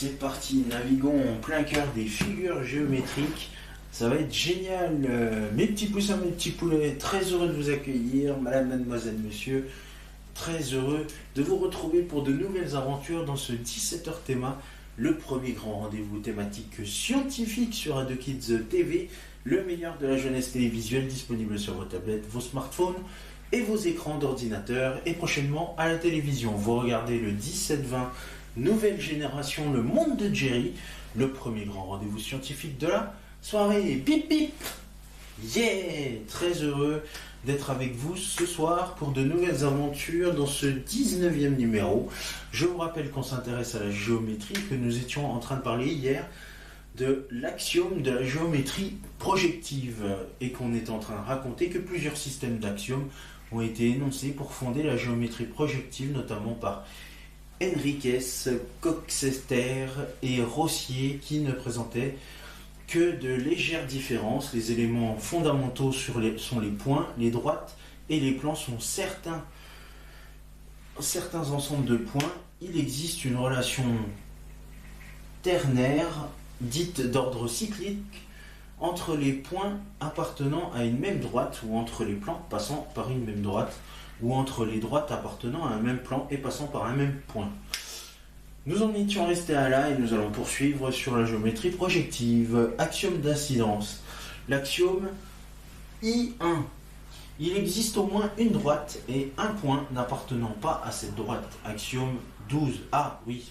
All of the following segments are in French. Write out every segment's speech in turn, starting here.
c'est parti, naviguons en plein cœur des figures géométriques. Ça va être génial. Mes petits poussins, mes petits poulets, très heureux de vous accueillir, madame, mademoiselle, monsieur. Très heureux de vous retrouver pour de nouvelles aventures dans ce 17h Théma, le premier grand rendez-vous thématique scientifique sur Radio Kids TV, le meilleur de la jeunesse télévisuelle disponible sur vos tablettes, vos smartphones et vos écrans d'ordinateur et prochainement à la télévision. Vous regardez le 17-20, nouvelle génération, le monde de Jerry, le premier grand rendez-vous scientifique de la soirée. Pip pip. Yeah. Très heureux d'être avec vous ce soir pour de nouvelles aventures dans ce 19e numéro. Je vous rappelle qu'on s'intéresse à la géométrie, que nous étions en train de parler hier de l'axiome de la géométrie projective et qu'on est en train de raconter que plusieurs systèmes d'axiomes ont été énoncés pour fonder la géométrie projective, notamment par Henriques, Coxeter et Rossier, qui ne présentaient que de légères différences. Les éléments fondamentaux sont les points, les droites et les plans sont certains ensembles de points. Il existe une relation ternaire, dite d'ordre cyclique, entre les points appartenant à une même droite ou entre les plans passant par une même droite ou entre les droites appartenant à un même plan et passant par un même point. Nous en étions restés à là et nous allons poursuivre sur la géométrie projective. Axiome d'incidence. L'axiome I1. Il existe au moins une droite et un point n'appartenant pas à cette droite. Axiome 12. Ah oui.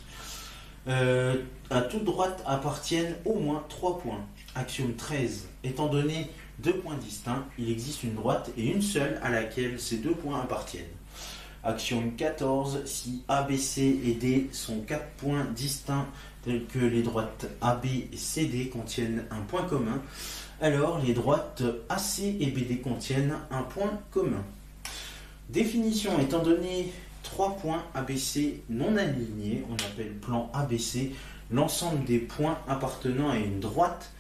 À toute droite appartiennent au moins 3 points. Axiome 13. Étant donné 2 points distincts, il existe une droite et une seule à laquelle ces 2 points appartiennent. Axiome 14, si ABC et D sont 4 points distincts tels que les droites AB et CD contiennent un point commun, alors les droites AC et BD contiennent un point commun. Définition, étant donné 3 points ABC non alignés, on appelle plan ABC l'ensemble des points appartenant à une droite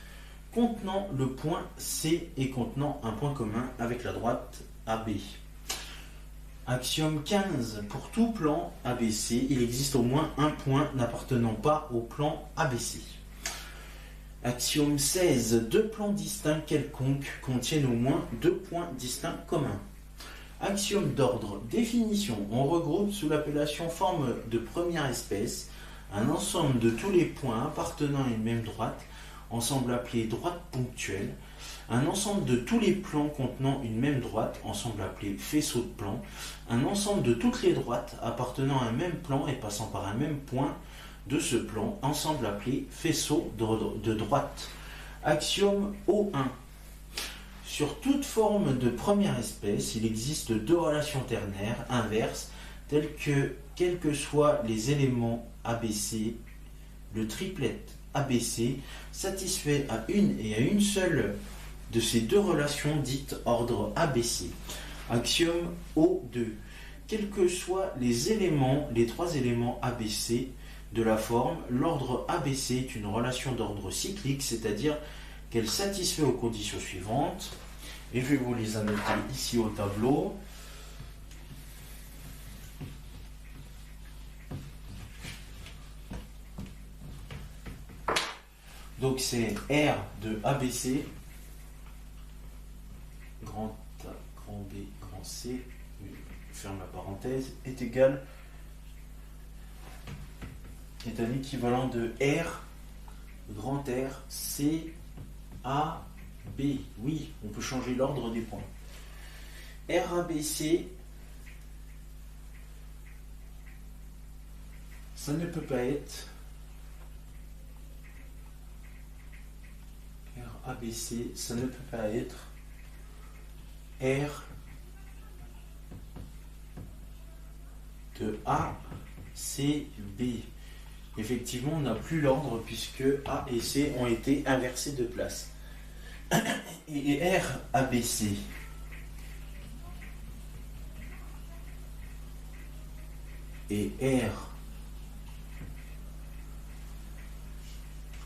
contenant le point C et contenant un point commun avec la droite AB. Axiome 15. Pour tout plan ABC, il existe au moins un point n'appartenant pas au plan ABC. Axiome 16. 2 plans distincts quelconques contiennent au moins 2 points distincts communs. Axiome d'ordre. Définition. On regroupe sous l'appellation forme de première espèce un ensemble de tous les points appartenant à une même droite, ensemble appelé droite ponctuelle, un ensemble de tous les plans contenant une même droite, ensemble appelé faisceau de plans, un ensemble de toutes les droites appartenant à un même plan et passant par un même point de ce plan, ensemble appelé faisceau de droite. Axiome O1. Sur toute forme de première espèce, il existe 2 relations ternaires inverses, telles que, quels que soient les éléments ABC, le triplet ABC satisfait à une et à une seule de ces 2 relations dites ordre ABC. Axiome O2. Quels que soient les 3 éléments ABC de la forme, l'ordre ABC est une relation d'ordre cyclique, c'est-à-dire qu'elle satisfait aux conditions suivantes. Et je vais vous les annoter ici au tableau. Donc c'est R de ABC, grand A, grand B, grand C, ferme la parenthèse, est égal, est un équivalent de R, grand R, C, A, B. Oui, on peut changer l'ordre des points. RABC, ça ne peut pas être ABC, ça ne peut pas être R de A, C, B. Effectivement, on n'a plus l'ordre puisque A et C ont été inversés de place. Et R, ABC. Et R,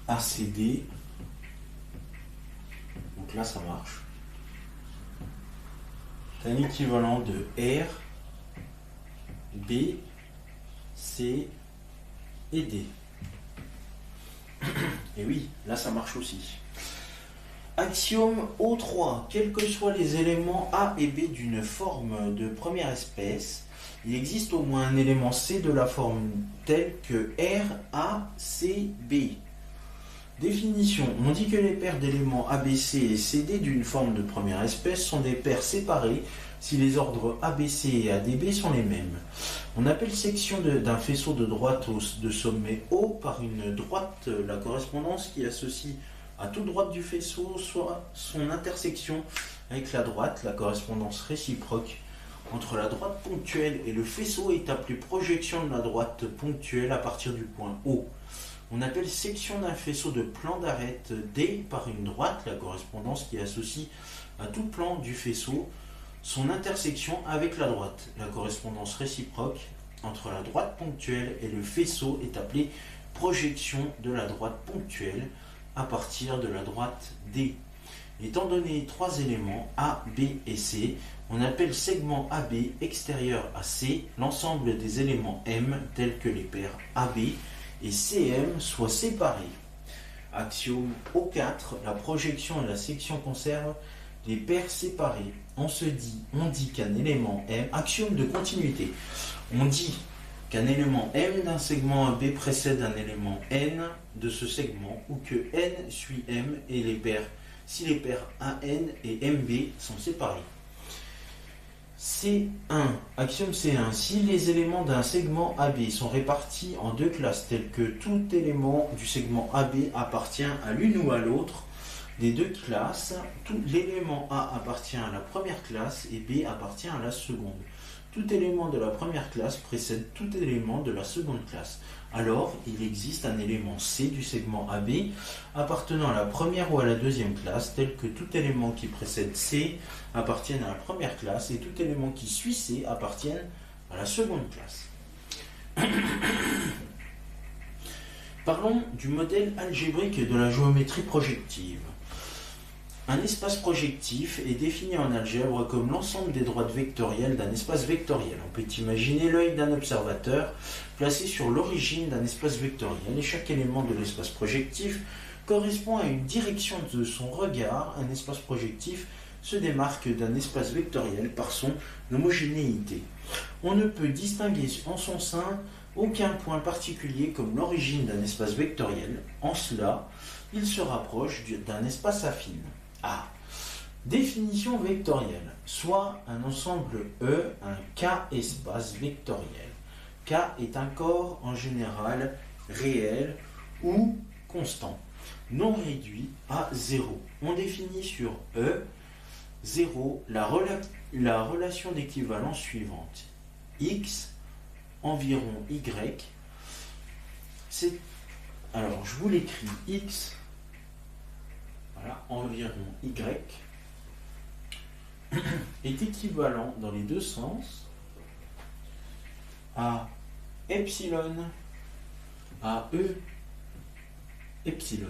ACD. Donc là, ça marche. C'est un équivalent de R, B, C et D. Et oui, là ça marche aussi. Axiome O3. Quels que soient les éléments A et B d'une forme de première espèce, il existe au moins un élément C de la forme telle que R, A, C, B. Définition. On dit que les paires d'éléments ABC et CD d'une forme de première espèce sont des paires séparées si les ordres ABC et ADB sont les mêmes. On appelle section d'un faisceau de droite de sommet O par une droite la correspondance qui associe à toute droite du faisceau soit son intersection avec la droite, la correspondance réciproque entre la droite ponctuelle et le faisceau est appelée projection de la droite ponctuelle à partir du point O. On appelle section d'un faisceau de plan d'arête D par une droite, la correspondance qui associe à tout plan du faisceau son intersection avec la droite. La correspondance réciproque entre la droite ponctuelle et le faisceau est appelée projection de la droite ponctuelle à partir de la droite D. Étant donné trois éléments A, B et C, on appelle segment AB extérieur à C l'ensemble des éléments M tels que les paires AB et CM soient séparés. Axiome O4, la projection et la section conservent les paires séparées. On dit qu'un élément M, axiome de continuité, on dit qu'un élément M d'un segment AB précède un élément N de ce segment ou que N suit M et les paires si les paires AN et MB sont séparées. C1. Axiome C1. Si les éléments d'un segment AB sont répartis en deux classes telles que tout élément du segment AB appartient à l'une ou à l'autre des deux classes, tout l'élément A appartient à la première classe et B appartient à la seconde. Tout élément de la première classe précède tout élément de la seconde classe. Alors, il existe un élément C du segment AB appartenant à la première ou à la deuxième classe, tel que tout élément qui précède C appartienne à la première classe et tout élément qui suit C appartienne à la seconde classe. Parlons du modèle algébrique de la géométrie projective. Un espace projectif est défini en algèbre comme l'ensemble des droites vectorielles d'un espace vectoriel. On peut imaginer l'œil d'un observateur placé sur l'origine d'un espace vectoriel et chaque élément de l'espace projectif correspond à une direction de son regard. Un espace projectif se démarque d'un espace vectoriel par son homogénéité. On ne peut distinguer en son sein aucun point particulier comme l'origine d'un espace vectoriel. En cela, il se rapproche d'un espace affine. A. Définition vectorielle. Soit un ensemble E, un K espace vectoriel. K est un corps en général réel ou constant, non réduit à 0. On définit sur E 0 la relation d'équivalence suivante. X environ Y. Alors je vous l'écris X. Voilà, environ Y est équivalent dans les deux sens à epsilon à E epsilon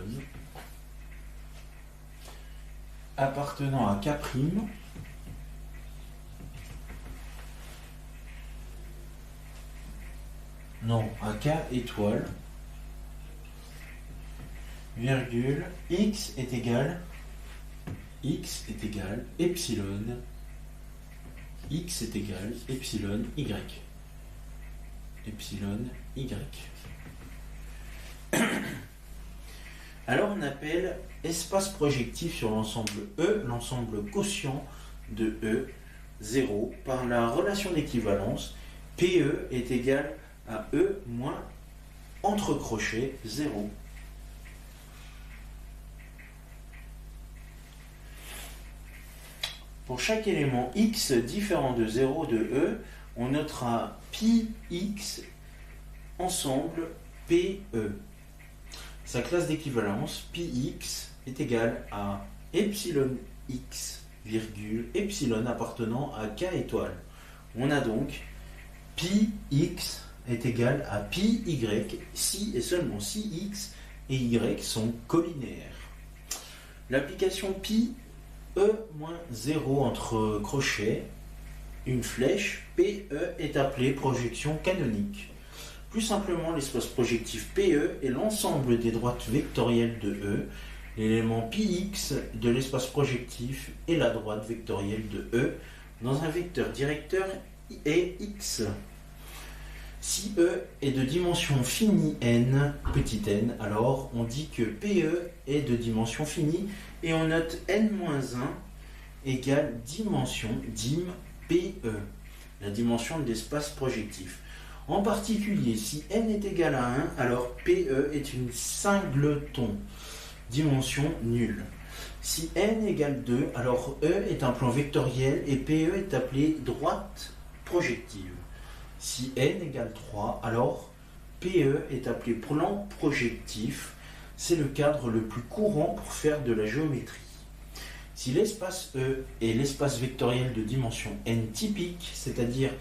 appartenant à K', non, à K étoile, virgule, X est égal epsilon, X est égal epsilon Y. Epsilon Y. Alors on appelle espace projectif sur l'ensemble E, l'ensemble quotient de E, 0, par la relation d'équivalence, PE est égal à E moins entre crochets 0. Pour chaque élément X différent de 0 de E, on notera pi X ensemble PE. Sa classe d'équivalence, pi X, est égale à epsilon X, virgule, epsilon appartenant à K étoile. On a donc pi X est égal à pi Y si et seulement si X et Y sont collinéaires. L'application pi E-0 entre crochets, une flèche, PE est appelée projection canonique. Plus simplement, l'espace projectif PE est l'ensemble des droites vectorielles de E. L'élément πx de l'espace projectif est la droite vectorielle de E dans un vecteur directeur est x. Si E est de dimension finie n, petit n, alors on dit que PE est de dimension finie et on note n-1 égale dimension dim PE, la dimension de l'espace projectif. En particulier, si n est égal à 1, alors PE est une singleton, dimension nulle. Si n égale 2, alors E est un plan vectoriel et PE est appelé droite projective. Si n égale 3, alors PE est appelé plan projectif. C'est le cadre le plus courant pour faire de la géométrie. Si l'espace E est l'espace vectoriel de dimension n typique, c'est-à-dire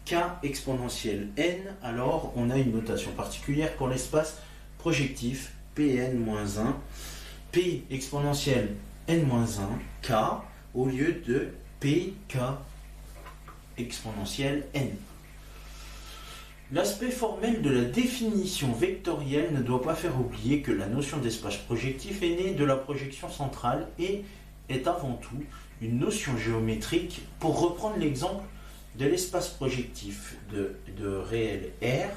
k exponentielle n, alors on a une notation particulière pour l'espace projectif Pn-1, P exponentielle n-1, k, au lieu de Pk exponentielle n. L'aspect formel de la définition vectorielle ne doit pas faire oublier que la notion d'espace projectif est née de la projection centrale et est avant tout une notion géométrique. Pour reprendre l'exemple de l'espace projectif de réel R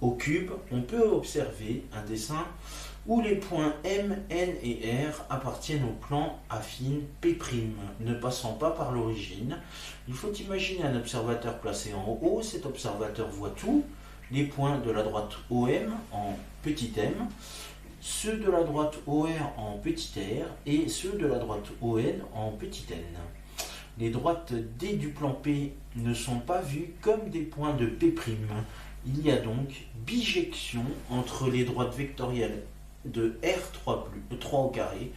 au cube, on peut observer un dessin où les points M, N et R appartiennent au plan affine P', ne passant pas par l'origine. Il faut imaginer un observateur placé en haut. Cet observateur voit tous les points de la droite OM en petit m, ceux de la droite OR en petit r et ceux de la droite ON en petit n. Les droites D du plan P ne sont pas vues comme des points de P'. Il y a donc bijection entre les droites vectorielles de R3 au carré,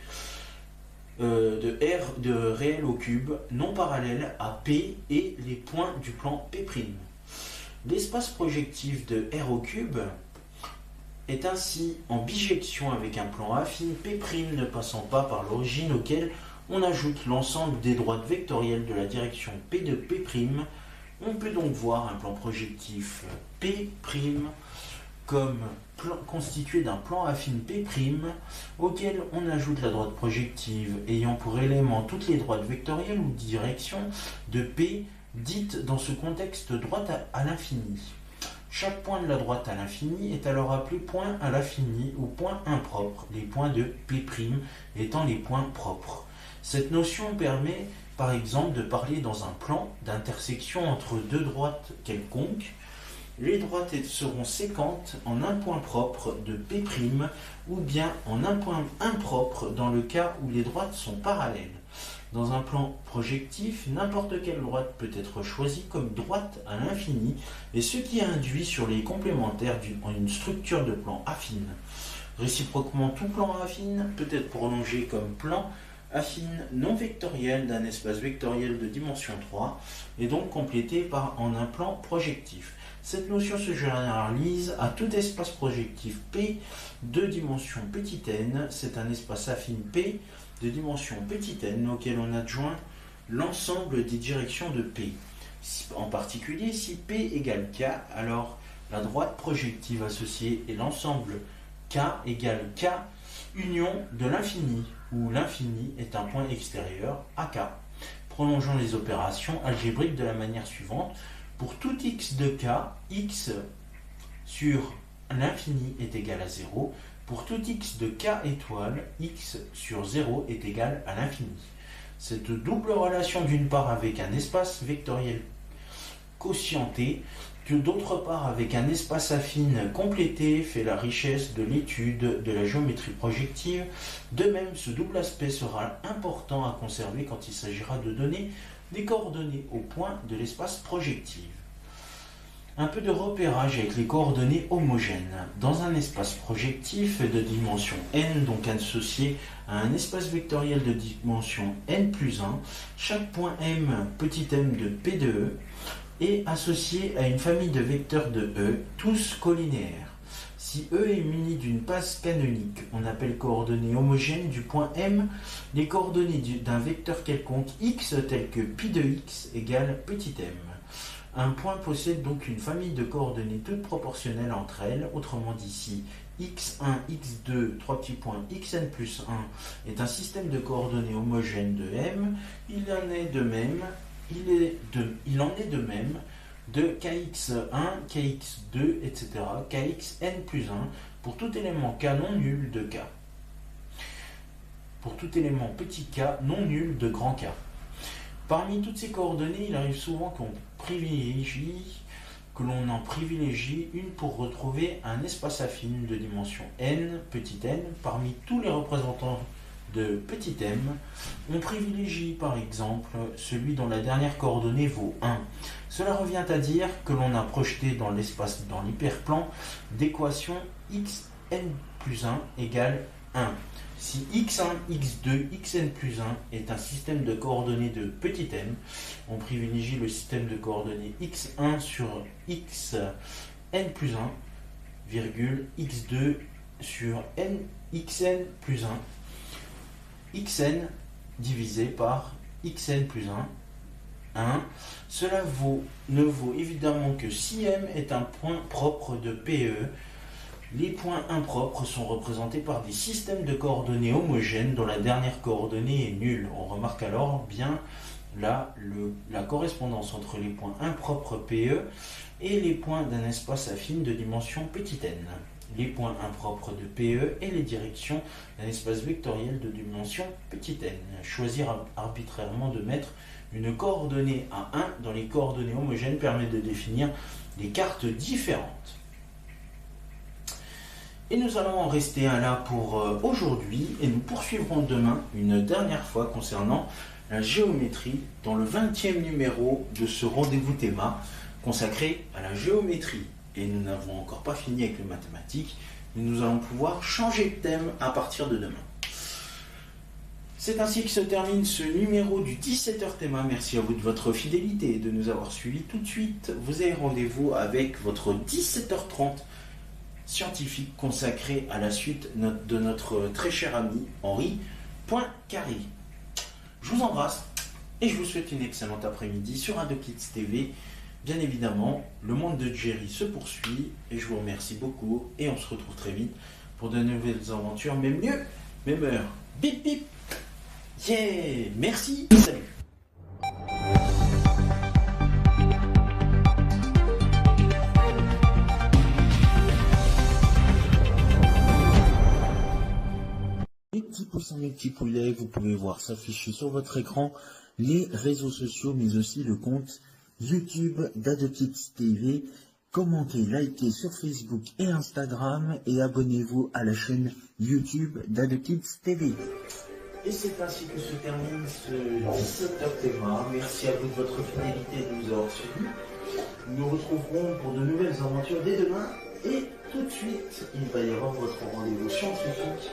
de R de réel au cube, non parallèles à P et les points du plan P'. L'espace projectif de R au cube est ainsi en bijection avec un plan affine P' ne passant pas par l'origine auquel on ajoute l'ensemble des droites vectorielles de la direction P de P'. On peut donc voir un plan projectif P' comme constitué d'un plan affine P', auquel on ajoute la droite projective ayant pour élément toutes les droites vectorielles ou directions de P, dites dans ce contexte droite à l'infini. Chaque point de la droite à l'infini est alors appelé point à l'infini ou point impropre, les points de P' étant les points propres. Cette notion permet par exemple de parler dans un plan d'intersection entre deux droites quelconques. Les droites seront séquentes en un point propre de P' ou bien en un point impropre dans le cas où les droites sont parallèles. Dans un plan projectif, n'importe quelle droite peut être choisie comme droite à l'infini, et ce qui induit sur les complémentaires une structure de plan affine. Réciproquement, tout plan affine peut être prolongé comme plan affine non vectoriel d'un espace vectoriel de dimension 3 et donc complété en un plan projectif. Cette notion se généralise à tout espace projectif P de dimension petit n. C'est un espace affine P de dimension petit n auquel on adjoint l'ensemble des directions de P. En particulier, si P égale K, alors la droite projective associée est l'ensemble K égale K union de l'infini, où l'infini est un point extérieur à K. Prolongeons les opérations algébriques de la manière suivante. Pour tout x de k, x sur l'infini est égal à 0. Pour tout x de k étoile, x sur 0 est égal à l'infini. Cette double relation d'une part avec un espace vectoriel quotienté, que d'autre part avec un espace affine complété fait la richesse de l'étude de la géométrie projective. De même, ce double aspect sera important à conserver quand il s'agira de donner des coordonnées au point de l'espace projectif. Un peu de repérage avec les coordonnées homogènes. Dans un espace projectif de dimension n, donc associé à un espace vectoriel de dimension n plus 1, chaque point m, petit m de P de E, est associé à une famille de vecteurs de E, tous collinéaires. Si E est muni d'une base canonique, on appelle coordonnées homogènes du point M les coordonnées d'un vecteur quelconque x tel que pi de x égale petit m. Un point possède donc une famille de coordonnées toutes proportionnelles entre elles, autrement dit si x1, x2, xn plus 1 est un système de coordonnées homogène de M, il en est de même de kx1, kx2, etc., kxn plus 1 pour tout élément k non nul de k. Pour tout élément petit k non nul de grand K. Parmi toutes ces coordonnées, il arrive souvent que l'on en privilégie une pour retrouver un espace affine de dimension n, petit n. Parmi tous les représentants de petit m, on privilégie par exemple celui dont la dernière coordonnée vaut 1. Cela revient à dire que l'on a projeté dans l'espace, dans l'hyperplan, d'équation xn plus 1 égale 1. Si x1, x2, xn plus 1 est un système de coordonnées de petit m, on privilégie le système de coordonnées x1 sur xn plus 1, virgule, x2 sur xn plus 1, xn divisé par xn plus 1, 1. Cela ne vaut évidemment que si m est un point propre de PE. Les points impropres sont représentés par des systèmes de coordonnées homogènes dont la dernière coordonnée est nulle. On remarque alors bien là la correspondance entre les points impropres PE et les points d'un espace affine de dimension petit n. Les points impropres de PE et les directions d'un espace vectoriel de dimension petit n. Choisir arbitrairement de mettre une coordonnée à 1 dans les coordonnées homogènes permet de définir des cartes différentes. Et nous allons en rester là pour aujourd'hui et nous poursuivrons demain une dernière fois concernant la géométrie dans le 20e numéro de ce rendez-vous théma consacré à la géométrie. Et nous n'avons encore pas fini avec les mathématiques, mais nous allons pouvoir changer de thème à partir de demain. C'est ainsi que se termine ce numéro du 17h théma. Merci à vous de votre fidélité et de nous avoir suivis. Tout de suite, vous avez rendez-vous avec votre 17h30 scientifique consacré à la suite de notre très cher ami Henri Poincaré. Je vous embrasse et je vous souhaite une excellente après-midi sur AdoKids TV. Bien évidemment, le monde de Jerry se poursuit et je vous remercie beaucoup et on se retrouve très vite pour de nouvelles aventures, même mieux, même heure. Bip bip. Yeah, merci, salut. Mes petits poussins, mes petits poulets, vous pouvez voir s'afficher sur votre écran les réseaux sociaux, mais aussi le compte YouTube d'AdoKids TV. Commentez, likez sur Facebook et Instagram et abonnez-vous à la chaîne YouTube d'AdoKids TV. Et c'est ainsi que se termine ce 17h théma. Merci à vous de votre fidélité et de nous avoir suivis. Nous nous retrouverons pour de nouvelles aventures dès demain. Et tout de suite, il va y avoir votre rendez-vous scientifique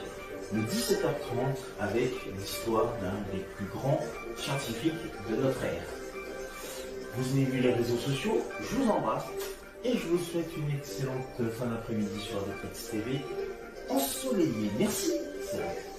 le 17h30 avec l'histoire d'un des plus grands scientifiques de notre ère. Vous avez vu les réseaux sociaux, je vous embrasse et je vous souhaite une excellente fin d'après-midi sur AdoKids TV ensoleillée. Merci. Salut.